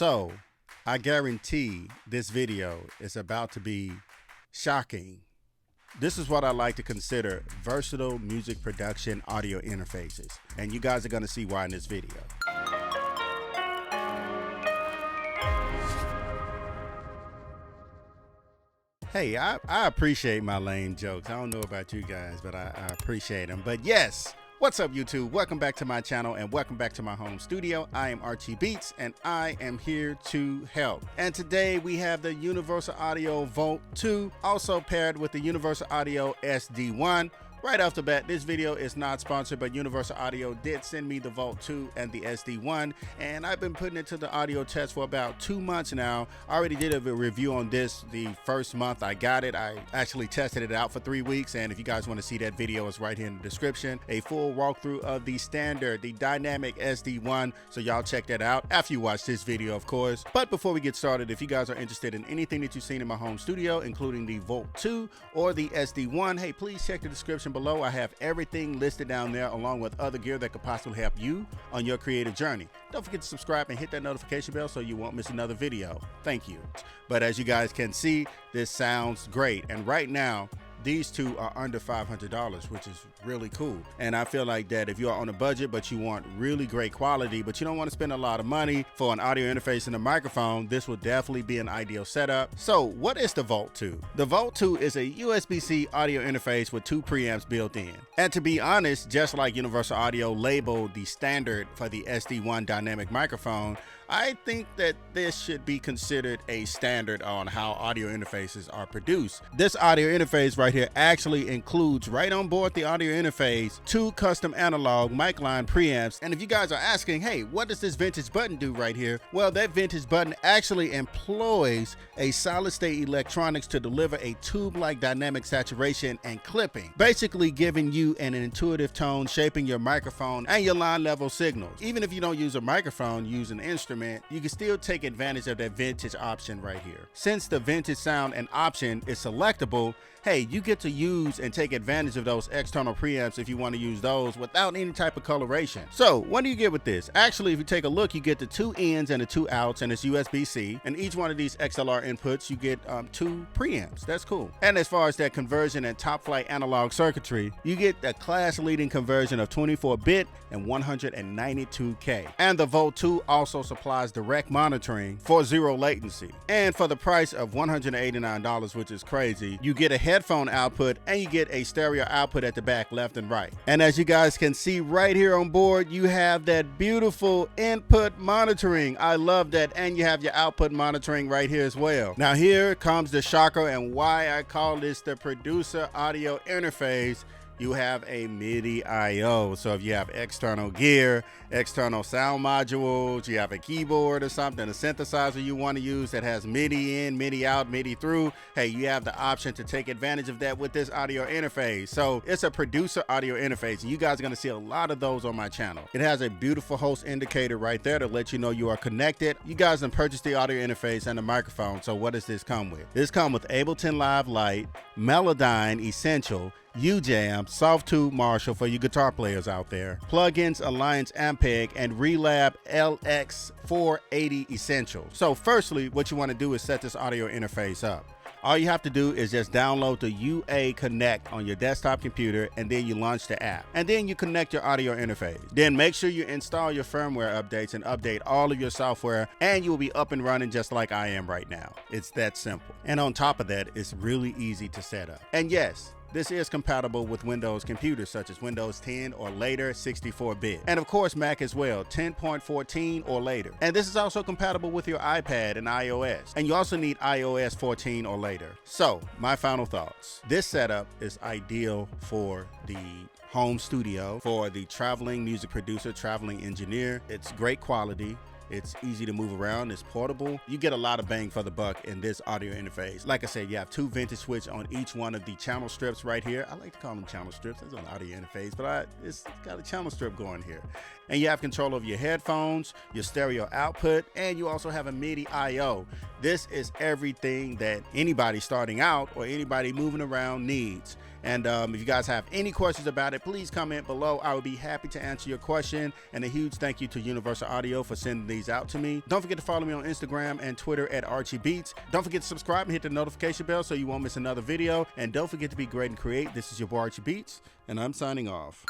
So I guarantee this video is about to be shocking. This is what I like to consider versatile music production audio interfaces. And you guys are going to see why in this video. Hey, I appreciate my lame jokes. I don't know about you guys, but I appreciate them. But yes, what's up YouTube? Welcome back to my channel and welcome back to my home studio. I am Archie Beatz and I am here to help. And today we have the Universal Audio Volt 2, also paired with the Universal Audio SD1. Right off the bat, this video is not sponsored, but Universal Audio did send me the Volt 2 and the SD1, and I've been putting it to the audio test for about 2 months now. I already did a review on this the first month I got it. I actually tested it out for 3 weeks, and if you guys want to see that video, it's right here in the description. A full walkthrough of the standard, the dynamic SD1, so y'all check that out after you watch this video, of course. But before we get started, if you guys are interested in anything that you've seen in my home studio, including the Volt 2 or the SD1, hey, please check the description below. I have everything listed down there along with other gear that could possibly help you on your creative journey. Don't forget to subscribe and hit that notification bell so you won't miss another video. Thank you. But as you guys can see, this sounds great. And right now, these two are under $500, which is really cool. And I feel like that if you're on a budget, but you want really great quality, but you don't want to spend a lot of money for an audio interface and a microphone, this will definitely be an ideal setup. So what is the Volt 2? The Volt 2 is a USB-C audio interface with 2 preamps built in. And to be honest, just like Universal Audio labeled the standard for the SD1 dynamic microphone, I think that this should be considered a standard on how audio interfaces are produced. This audio interface right here actually includes right on board the audio interface 2 custom analog mic line preamps. And if you guys are asking, hey, what does this vintage button do right here? Well, that vintage button actually employs a solid state electronics to deliver a tube-like dynamic saturation and clipping, basically giving you an intuitive tone, shaping your microphone and your line level signals. Even if you don't use a microphone, use an instrument, you can still take advantage of that vintage option right here. Since the vintage sound and option is selectable, hey, you get to use and take advantage of those external preamps if you want to use those without any type of coloration. So what do you get with this? Actually, if you take a look, you get the 2 ins and the 2 outs, and it's USB-C. And each one of these XLR inputs, you get 2 preamps. That's cool. And as far as that conversion and top flight analog circuitry, you get the class leading conversion of 24-bit and 192K. And the Volt 2 also supplies direct monitoring for 0 latency. And for the price of $189, which is crazy, you get a headphone output and you get a stereo output at the back, left and right. And as you guys can see right here on board, you have that beautiful input monitoring. I love that. And you have your output monitoring right here as well. Now here comes the shocker and why I call this the producer audio interface. You have a MIDI I/O. So if you have external gear, external sound modules, you have a keyboard or something, a synthesizer you want to use that has MIDI in, MIDI out, MIDI through, hey, you have the option to take advantage of that with this audio interface. So it's a producer audio interface, and you guys are going to see a lot of those on my channel. It has a beautiful host indicator right there to let you know you are connected. You guys can purchase the audio interface and the microphone. So what does this come with? This comes with Ableton Live Lite, Melodyne Essential, UJam, Soft-Tube Marshall for you guitar players out there, Plugins, Alliance Ampeg, and Relab LX480 Essential. So firstly, what you want to do is set this audio interface up. All you have to do is just download the UA Connect on your desktop computer, and then you launch the app. And then you connect your audio interface. Then make sure you install your firmware updates and update all of your software, and you will be up and running just like I am right now. It's that simple. And on top of that, it's really easy to set up. And yes, this is compatible with Windows computers such as Windows 10 or later 64-bit. And of course Mac as well, 10.14 or later. And this is also compatible with your iPad and iOS. And you also need iOS 14 or later. So my final thoughts. This setup is ideal for the home studio, for the traveling music producer, traveling engineer. It's great quality. It's easy to move around. It's portable. You get a lot of bang for the buck in this audio interface. Like I said, you have 2 vintage switch on each one of the channel strips right here. I like to call them channel strips. That's an audio interface, but it's got a channel strip going here. And you have control of your headphones, your stereo output, and you also have a MIDI I/O. This is everything that anybody starting out or anybody moving around needs. And if you guys have any questions about it, please comment below. I would be happy to answer your question. And a huge thank you to Universal Audio for sending these out to me. Don't forget to follow me on Instagram and Twitter at Archie Beatz. Don't forget to subscribe and hit the notification bell so you won't miss another video. And don't forget to be great and create. This is your boy Archie Beatz, and I'm signing off.